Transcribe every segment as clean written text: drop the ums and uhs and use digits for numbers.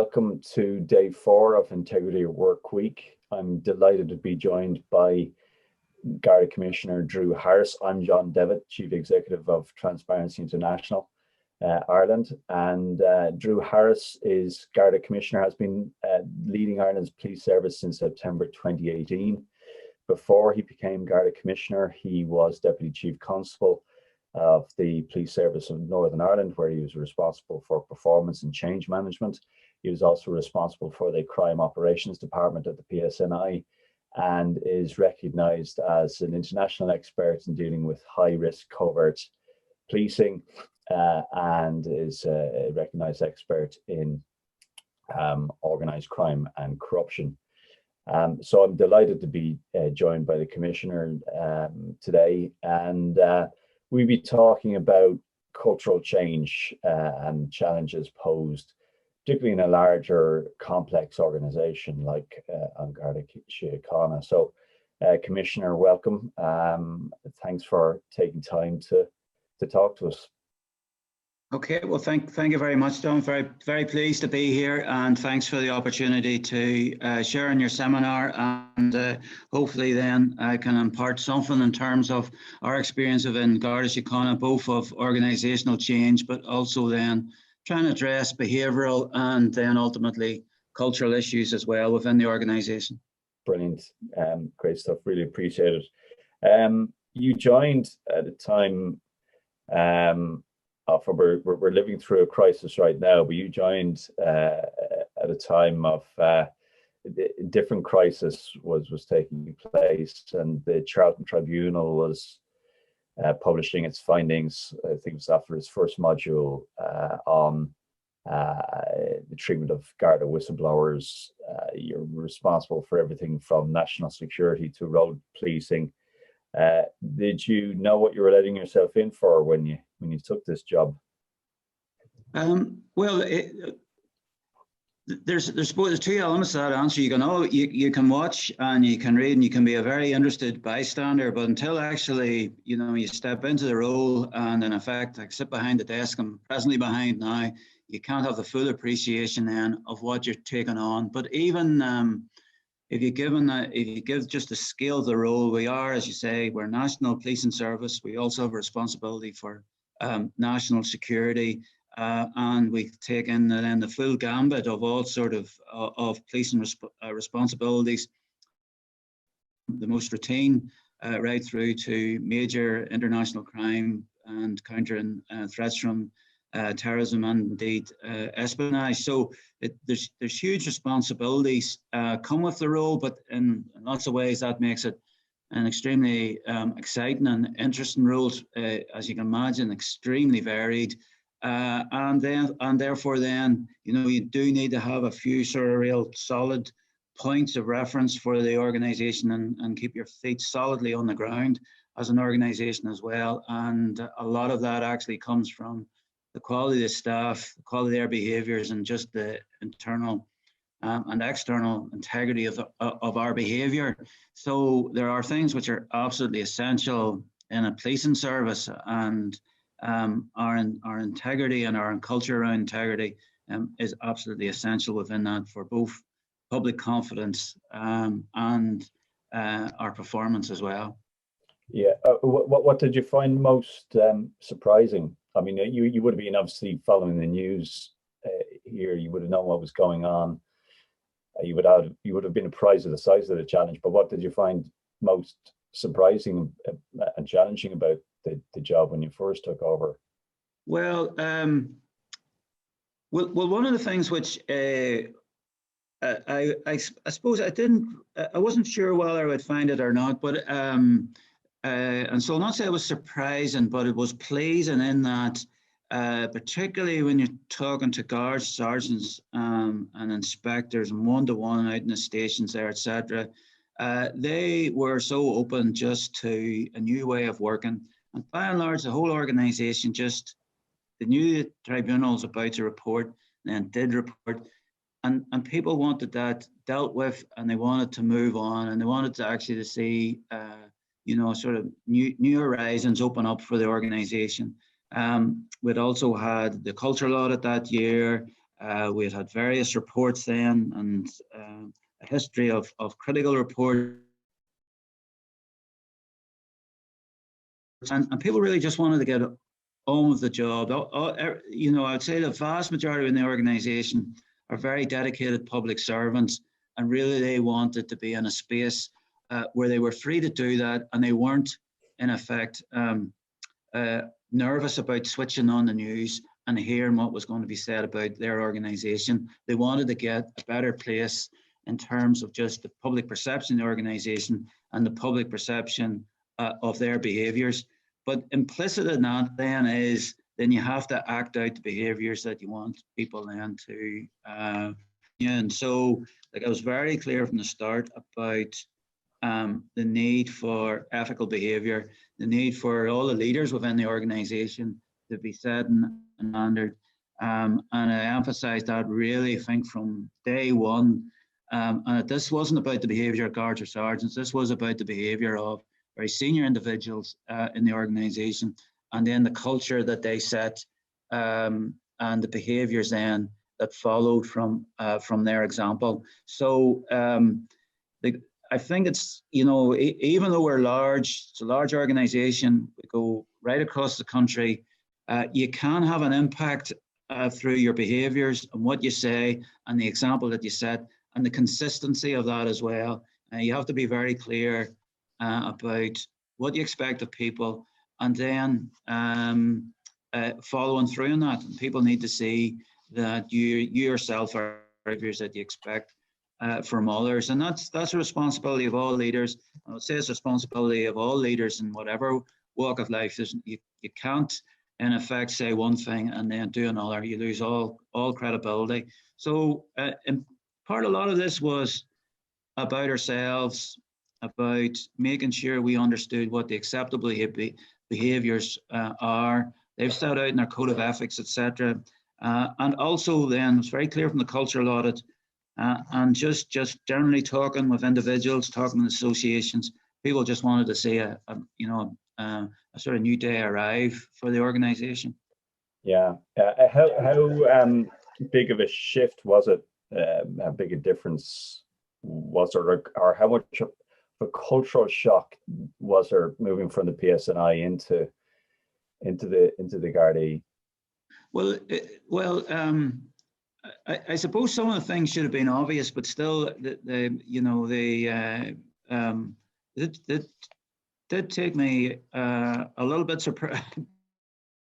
welcome to day 4 of Integrity at Work Week. I'm delighted to be joined by Garda Commissioner Drew Harris. I'm John Devitt, Chief Executive of Transparency International Ireland, and Drew Harris is Garda Commissioner, has been leading Ireland's police service since September 2018. Before he became Garda Commissioner, he was Deputy Chief Constable of the Police Service of Northern Ireland, where he was responsible for performance and change management. He was also responsible for the Crime Operations Department at the PSNI, and is recognised as an international expert in dealing with high-risk covert policing, and is a recognised expert in organised crime and corruption. So I'm delighted to be joined by the Commissioner today, and we'll be talking about cultural change and challenges posed, particularly in a larger, complex organisation like An Garda Síochána. So, Commissioner, welcome. Thanks for taking time to talk to us. Okay, well, thank you very much, John. Very pleased to be here, and thanks for the opportunity to share in your seminar, and hopefully then I can impart something in terms of our experience of An Garda Síochána, both of organisational change, but also then trying to address behavioural and then ultimately cultural issues as well within the organisation. Brilliant, great stuff. Really appreciate it. You joined at a time. We're living through a crisis right now, but you joined at a time of different crisis was taking place, and the Charlton Tribunal was publishing its findings. I think it was after its first module on the treatment of Garda whistleblowers. You're responsible for everything from national security to road policing. Did you know what you were letting yourself in for when you took this job? Well, there's two elements to that answer. You can watch and you can read and you can be a very interested bystander, but until actually you step into the role and in effect like sit behind the desk I'm presently behind now, you can't have the full appreciation then of what you're taking on. But even if you give just the scale of the role, we are, as you say, we're national policing service. We also have a responsibility for national security, and we take in then the full gambit of all sort of policing responsibilities, the most routine right through to major international crime and countering threats from terrorism and indeed espionage. So there's huge responsibilities come with the role, but in lots of ways that makes it an extremely exciting and interesting role, as you can imagine, extremely varied, and therefore then you do need to have a few sort of real solid points of reference for the organisation and keep your feet solidly on the ground as an organisation as well. And a lot of that actually comes from the quality of the staff, the quality of their behaviours, and just the internal and external integrity of our behaviour. So there are things which are absolutely essential in a policing service, and our integrity and our culture around integrity is absolutely essential within that for both public confidence and our performance as well. Yeah, what did you find most surprising? I mean, you would have been obviously following the news here. You would have known what was going on. You would have been apprised of the size of the challenge. But what did you find most surprising and challenging about the job when you first took over? Well, one of the things which I suppose I wasn't sure whether I would find it or not, but and so I'll not say it was surprising, but it was pleasing in that, particularly when you're talking to guards, sergeants, and inspectors, and one-to-one out in the stations there, etc., they were so open just to a new way of working. And by and large, the whole organisation they knew the tribunal was about to report, and then did report. And people wanted that dealt with, and they wanted to move on, and they wanted to actually see sort of new horizons open up for the organisation. We'd also had the cultural audit that year. We had various reports then, and a history of critical reports. And people really just wanted to get on with the job. You know, I'd say the vast majority in the organisation are very dedicated public servants, and really they wanted to be in a space where they were free to do that, and they weren't, in effect, nervous about switching on the news and hearing what was going to be said about their organisation. They wanted to get a better place in terms of just the public perception of the organisation and the public perception of their behaviours. But implicit in that then is, then you have to act out the behaviours that you want people then to, and so like I was very clear from the start about the need for ethical behaviour, the need for all the leaders within the organisation to be setting a standard. And I emphasised that really, I think, from day one. And this wasn't about the behaviour of guards or sergeants, this was about the behaviour of very senior individuals in the organisation, and then the culture that they set and the behaviours then that followed from their example. So I think it's, you know, even though we're large, it's a large organisation, we go right across the country, you can have an impact through your behaviours and what you say and the example that you set and the consistency of that as well. You have to be very clear about what you expect of people, and then following through on that. And people need to see that you yourself are behaviours that you expect from others, and that's a responsibility of all leaders. I would say it's a responsibility of all leaders in whatever walk of life. You can't, in effect, say one thing and then do another. You lose all credibility. So a lot of this was about ourselves, about making sure we understood what the acceptable behaviours are. They've set out in their code of ethics, etc. And also then, it's very clear from the cultural audit, and just generally talking with individuals, talking with associations, people just wanted to see a sort of new day arrive for the organisation. Yeah. How big of a shift was it? How big a difference was there, or how much of a cultural shock was there moving from the PSNI into the Garda? I suppose some of the things should have been obvious, but still, it did take me a little bit surprised.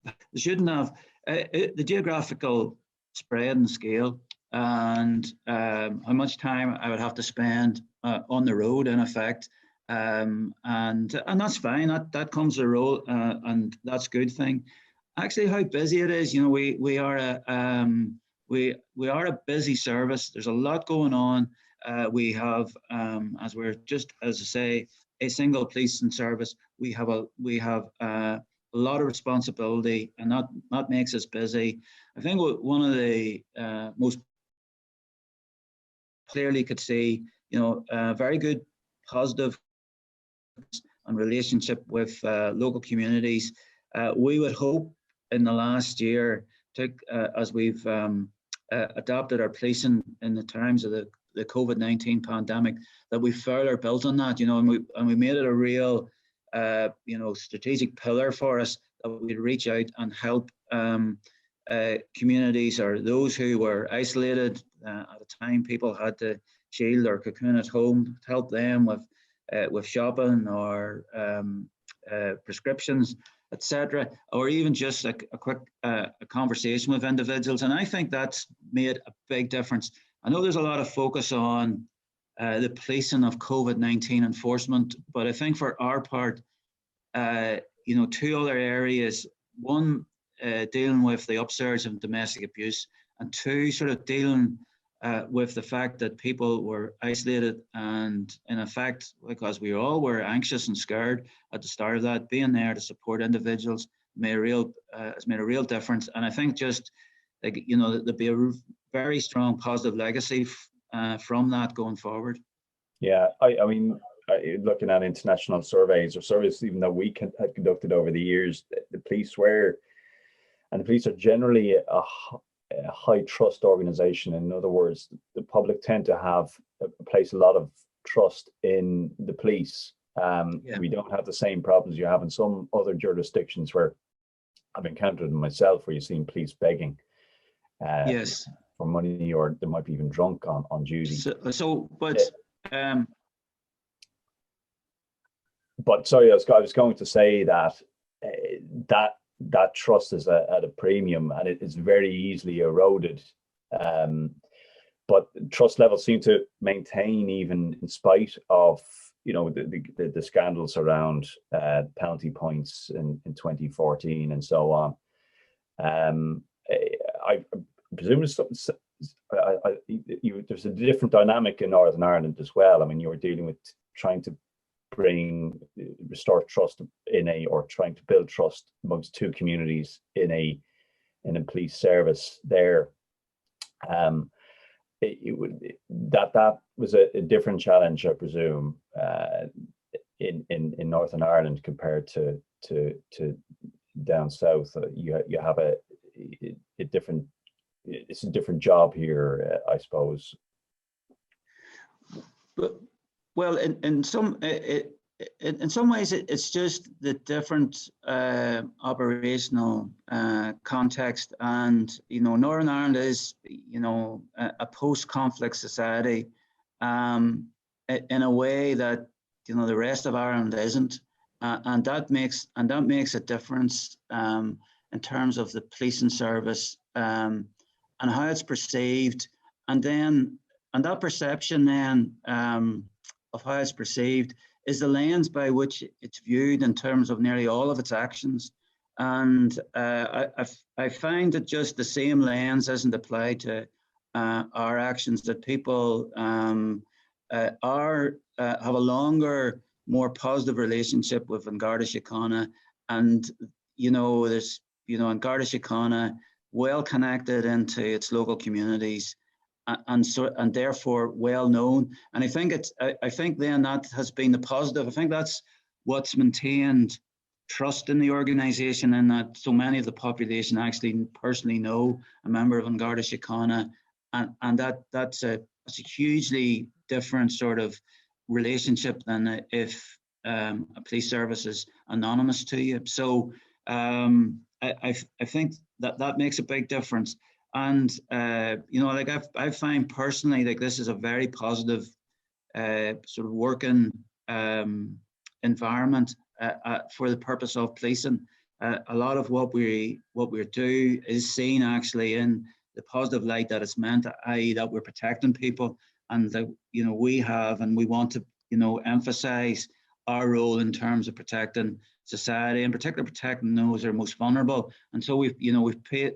They shouldn't have the geographical spread and scale, and how much time I would have to spend on the road, in effect, and that's fine. That comes with the role, and that's a good thing. Actually, how busy it is. You know, we are a busy service. There's a lot going on. We have, as I say, a single policing service. We have a lot of responsibility, and that makes us busy. I think one of the most clearly could see, very good, positive and relationship with local communities. We would hope in the last year, as we've adapted our policing in the times of the COVID-19 pandemic, that we further built on that, and we made it a real, strategic pillar for us, that we'd reach out and help communities or those who were isolated at a time. People had to shield or cocoon at home, help them with shopping or prescriptions, etc., or even just a quick conversation with individuals. And I think that's made a big difference. I know there's a lot of focus on the policing of COVID-19 enforcement, but I think for our part, two other areas: one, dealing with the upsurge of domestic abuse, and two, sort of dealing with the fact that people were isolated, and in effect, because we all were anxious and scared at the start of that, being there to support individuals has made a real difference. And I think just there'll be a very strong positive legacy from that going forward. Yeah, I mean, looking at international surveys or surveys even that we had conducted over the years, the police are generally high trust organization. In other words, the public tend to place a lot of trust in the police. We don't have the same problems you have in some other jurisdictions where I've encountered them myself, where you've seen police begging yes, for money, or they might be even drunk on duty. But sorry, I was going to say that that trust is at a premium, and it is very easily eroded. But trust levels seem to maintain even in spite of the scandals around penalty points in 2014 and so on. I presume there's a different dynamic in Northern Ireland as well. I mean, you were dealing with trying to restore trust or trying to build trust amongst two communities in a police service there. That was a different challenge, I presume, in Northern Ireland compared to down south. You have a different. It's a different job here, I suppose. But well, in some ways, it's just the different operational context, and Northern Ireland is a post-conflict society in a way that the rest of Ireland isn't, and that makes a difference in terms of the policing service and how it's perceived, and that perception then of how it's perceived is the lens by which it's viewed in terms of nearly all of its actions. And I find that just the same lens isn't applied to our actions, that people have a longer, more positive relationship with An Garda Síochána, and there's An Garda Síochána well connected into its local communities, and therefore well known. And I think then that has been the positive. I think that's what's maintained trust in the organisation, and that so many of the population actually personally know a member of An Garda Síochána, and that's a hugely different sort of relationship than if a police service is anonymous to you. So I think that makes a big difference. And like I find personally, like, this is a very positive sort of working environment for the purpose of policing. A lot of what we do is seen actually in the positive light that it's meant, i.e. that we're protecting people, and that we have, and we want to emphasize our role in terms of protecting society, in particular protecting those who are most vulnerable. And so we've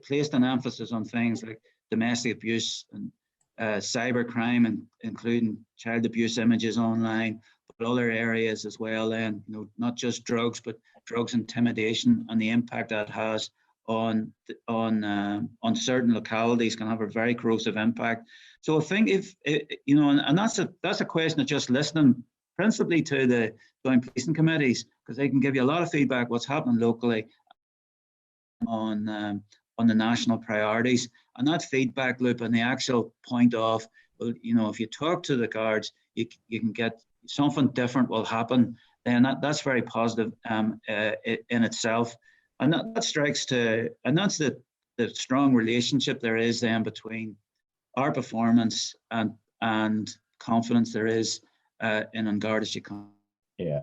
placed an emphasis on things like domestic abuse and cyber crime, and including child abuse images online, but other areas as well. And not just drugs, but drugs intimidation, and the impact that has on certain localities can have a very corrosive impact. So I think and that's a question of just listening principally to the joint policing committees, because they can give you a lot of feedback what's happening locally on the national priorities, and that feedback loop and the actual point of, well, if you talk to the guards, you can get something different will happen, then that's very positive in itself. And that strikes to, and that's the strong relationship there is then between our performance and confidence there is in An Garda Síochána. Yeah.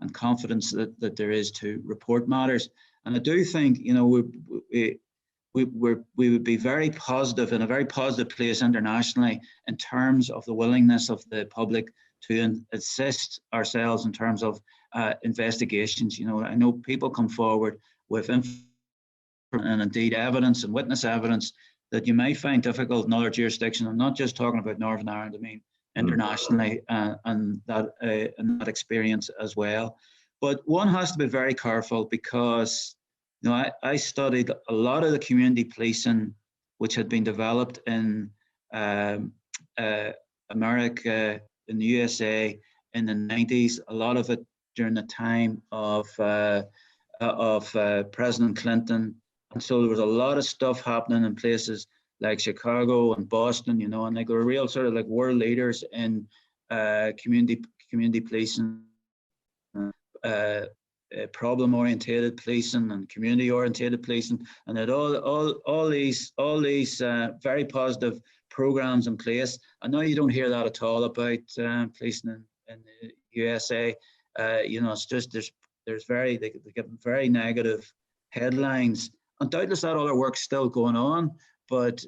And confidence that there is to report matters. And I do think we would be very positive, in a very positive place internationally, in terms of the willingness of the public to assist ourselves in terms of investigations. I know people come forward with information and indeed evidence and witness evidence that you may find difficult in other jurisdictions. I'm not just talking about Northern Ireland, I mean internationally, and that experience as well. But one has to be very careful, because I studied a lot of the community policing which had been developed in America, in the USA in the 90s, a lot of it during the time of President Clinton. And so there was a lot of stuff happening in places like Chicago and Boston, you know, and like we're real sort of like world leaders in community policing, problem-orientated policing and community-orientated policing, and that all these very positive programs in place. I know you don't hear that at all about policing in the USA. You know, it's just they get very negative headlines, and doubtless that other work's still going on, but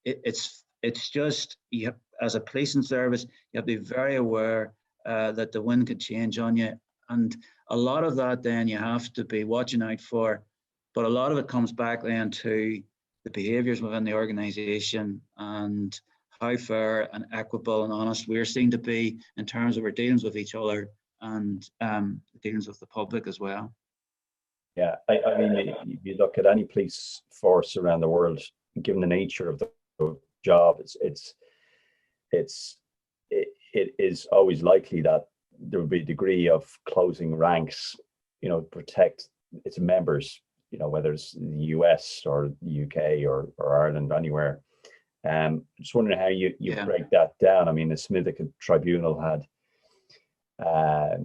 it's just, you have, as a policing service, you have to be very aware that the wind could change on you, and a lot of that then you have to be watching out for. But a lot of it comes back then to the behaviours within the organisation and how fair and equitable and honest we're seen to be in terms of our dealings with each other and dealings with the public as well. Yeah, I mean, if you look at any police force around the world, given the nature of the job, it is always likely that there will be a degree of closing ranks, you know, protect its members, you know, whether it's the US or the UK or Ireland, anywhere. Just wondering how you break that down. I mean, the Smithwick Tribunal had, I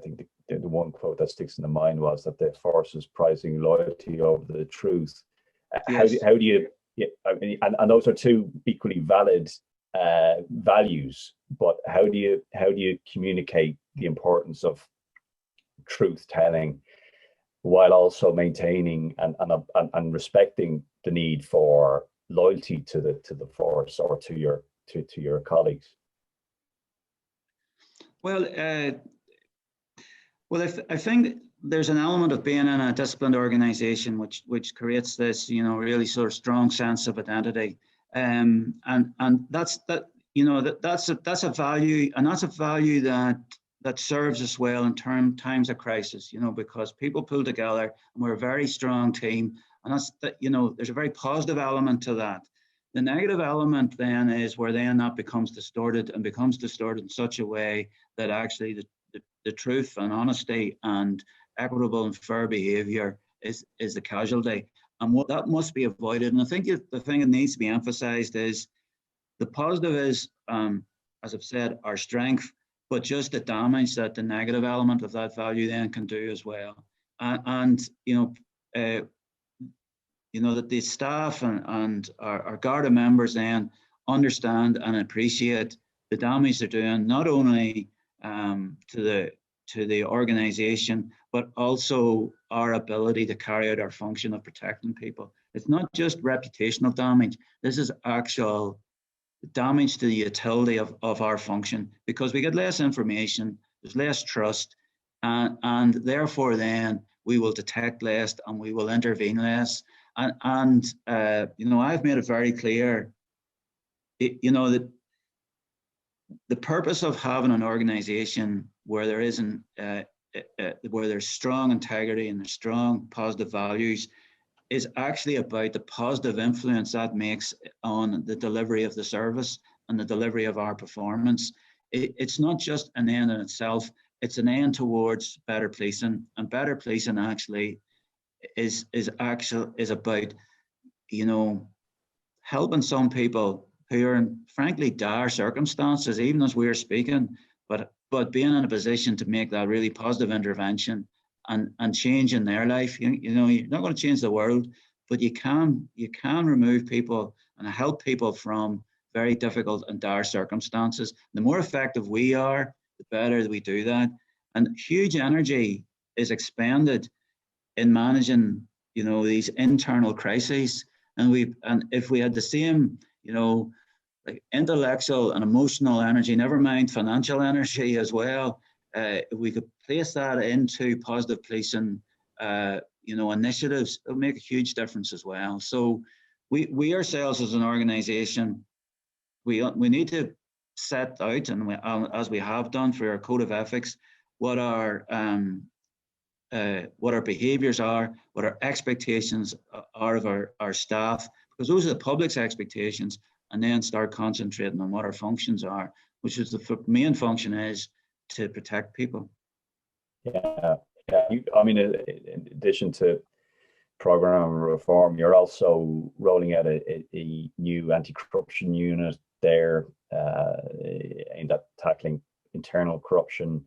think the one quote that sticks in the mind was that the force is prizing loyalty over the truth. Yes. How do you, I mean, and those are two equally valid values, but how do you communicate the importance of truth telling while also maintaining and respecting the need for loyalty to the force or to your colleagues? Well, I think there's an element of being in a disciplined organisation which creates this, you know, really sort of strong sense of identity, and that's a value, and that's a value that serves us well in times of crisis, you know, because people pull together and we're a very strong team, and that's that, you know, there's a very positive element to that. The negative element then is where then that becomes distorted in such a way that actually the truth and honesty and equitable and fair behaviour is the casualty, and what that must be avoided. And I think the thing that needs to be emphasised is the positive is, as I've said, our strength, but just the damage that the negative element of that value then can do as well. And you know that the staff and our Garda members then understand and appreciate the damage they're doing, not only to the organisation, but also our ability to carry out our function of protecting people. It's not just reputational damage. This is actual damage to the utility of our function, because we get less information, there's less trust, and therefore then we will detect less and we will intervene less. And you know, I've made it very clear, you know, that the purpose of having an organisation where there isn't, where there's strong integrity and there's strong positive values, is actually about the positive influence that makes on the delivery of the service and the delivery of our performance. It's not just an end in itself, it's an end towards better policing, and better policing actually is about, you know, helping some people who are in frankly dire circumstances, even as we're speaking, but being in a position to make that really positive intervention and change in their life. You know, you're not going to change the world, but you can remove people and help people from very difficult and dire circumstances. The more effective we are, the better we do that. And huge energy is expended in managing, you know, these internal crises. And if we had the same, you know, like intellectual and emotional energy, never mind financial energy as well, if we could place that into positive policing, you know, initiatives, it'll make a huge difference as well. So we ourselves as an organisation, we need to set out, and as we have done for our code of ethics, what our behaviours are, what our expectations are of our staff, because those are the public's expectations, and then start concentrating on what our functions are, which is the main function is to protect people. Yeah. I mean, in addition to program reform. You're also rolling out a new anti-corruption unit there, aimed at tackling internal corruption.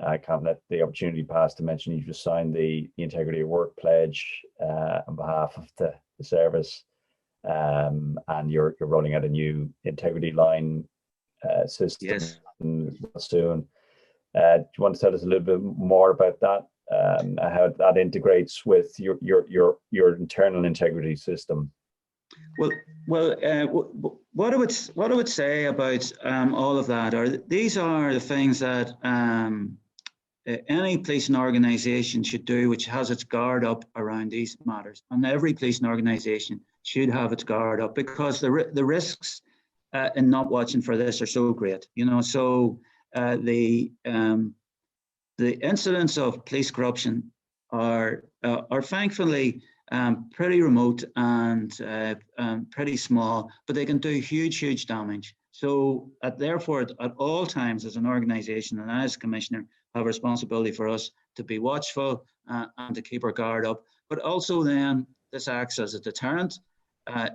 I can't let the opportunity pass to mention you just signed the Integrity of Work pledge on behalf of the service, and you're rolling out a new integrity line system Yes. soon. Do you want to tell us a little bit more about that? How that integrates with your internal integrity system? Well, what I would say about all of that are these are the things that any policing organisation should do, which has its guard up around these matters, and every policing organisation should have its guard up, because the risks in not watching for this are so great. So the incidents of police corruption are thankfully pretty remote and pretty small, but they can do huge damage. So therefore, at all times, as an organisation and as Commissioner, have a responsibility for us to be watchful and to keep our guard up. But also then, this acts as a deterrent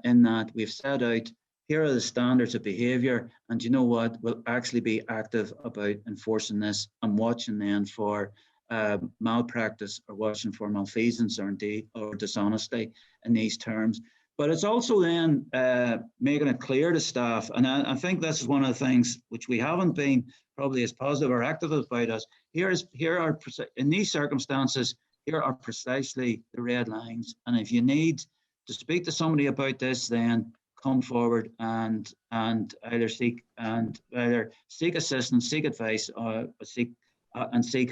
in that we've set out, here are the standards of behaviour, and you know what, we'll actually be active about enforcing this and watching then for malpractice or watching for malfeasance or dishonesty in these terms. But it's also then making it clear to staff, and I think this is one of the things which we haven't been probably as positive or active about us. In these circumstances, here are precisely the red lines, and if you need to speak to somebody about this, then come forward and either seek assistance, seek advice, or seek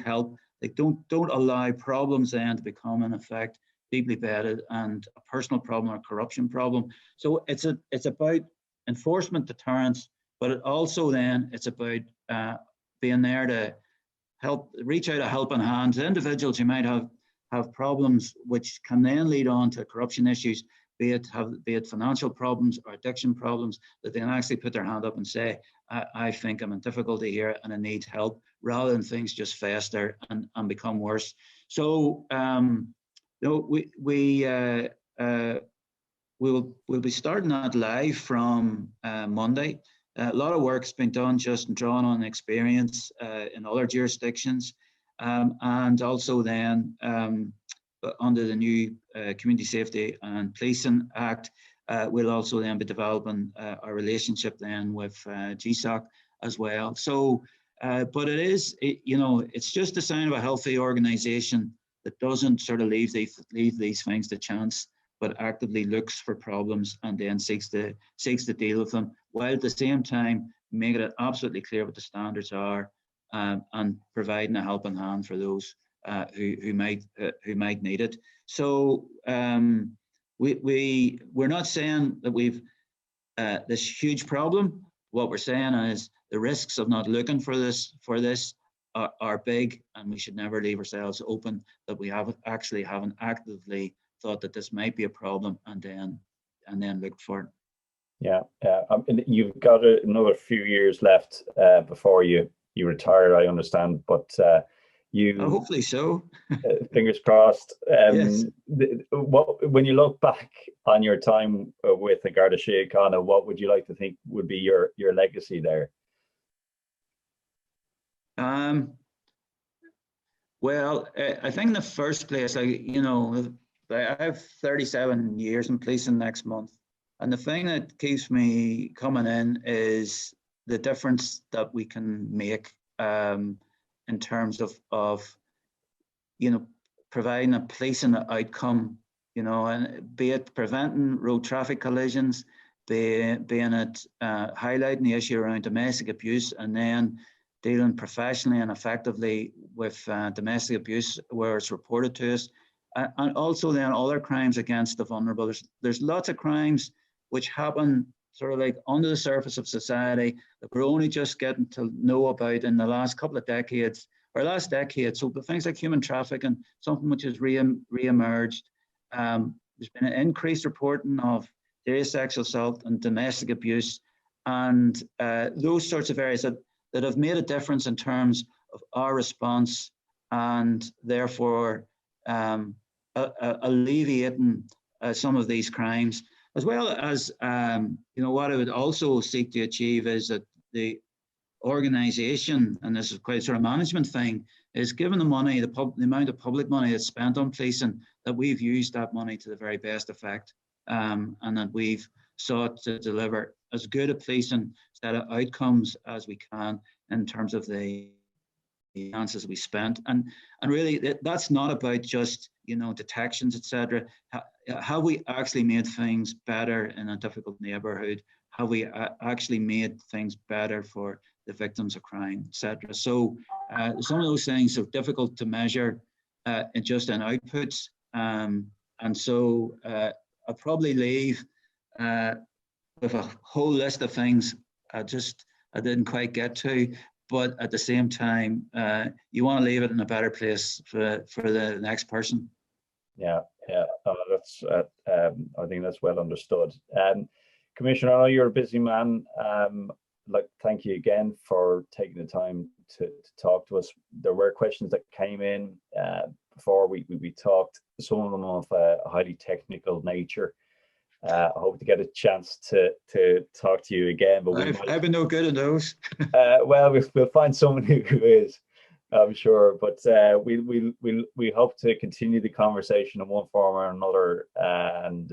help. Like don't allow problems then to become, in effect, deeply vetted and a personal problem or corruption problem. So it's about enforcement, deterrence, but it's about being there to help, reach out a helping hand to individuals who might have problems which can then lead on to corruption issues, be it financial problems or addiction problems, that they can actually put their hand up and say, I think I'm in difficulty here and I need help, rather than things just fester and become worse. So we'll be starting that live from Monday. A lot of work's been done just drawing on experience in other jurisdictions, and also then under the new Community Safety and Policing Act, we'll also then be developing our relationship then with GSOC as well. So, but it's just the sign of a healthy organisation that doesn't sort of leave these things to chance, but actively looks for problems and then seeks to deal with them, while at the same time making it absolutely clear what the standards are, and providing a helping hand for those who might need it. So we're not saying that we've this huge problem. What we're saying is the risks of not looking for this are big, and we should never leave ourselves open that we haven't actively thought that this might be a problem and then looked for it. Yeah, you've got another few years left before you retire, I understand, but hopefully so. Fingers crossed. Yes. When you look back on your time with the Garda Síochána, what would you like to think would be your legacy there? Well, I think in the first place, I have 37 years in policing next month, and the thing that keeps me coming in is the difference that we can make in terms of providing a policing outcome, and be it preventing road traffic collisions, being it highlighting the issue around domestic abuse, and then dealing professionally and effectively with domestic abuse where it's reported to us, and also then other crimes against the vulnerable. There's lots of crimes which happen sort of like under the surface of society that we're only just getting to know about in the last couple of decades, or last decade. So the things like human trafficking, something which has re-emerged. There's been an increased reporting of serious sexual assault and domestic abuse, and those sorts of areas that have made a difference in terms of our response, and therefore alleviating some of these crimes, as well as what I would also seek to achieve is that the organisation, and this is quite a sort of management thing, is given the money, the amount of public money that's spent on policing, that we've used that money to the very best effect, and that we've sought to deliver as good a policing set of outcomes as we can in terms of the finances we spent. And really, that's not about just detections, etc. Have we actually made things better in a difficult neighbourhood? Have we actually made things better for the victims of crime, etc.? So some of those things are difficult to measure just in outputs, and so I'll probably leave with a whole list of things I didn't quite get to, but at the same time, you want to leave it in a better place for the next person. Yeah. That's I think that's well understood. Commissioner, I know you're a busy man. Thank you again for taking the time to talk to us. There were questions that came in before we talked, some of them of a highly technical nature. I hope to get a chance to talk to you again. But I've been no good at those. Well, we'll find someone who is, I'm sure. But we hope to continue the conversation in one form or another, and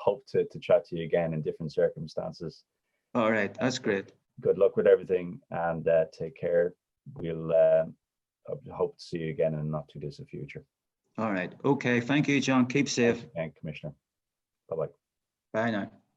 hope to chat to you again in different circumstances. All right, that's great. Good luck with everything, and take care. We'll hope to see you again in a not too distant future. All right. Okay. Thank you, John. Keep safe. Thank you, Commissioner. Bye-bye. Bye now.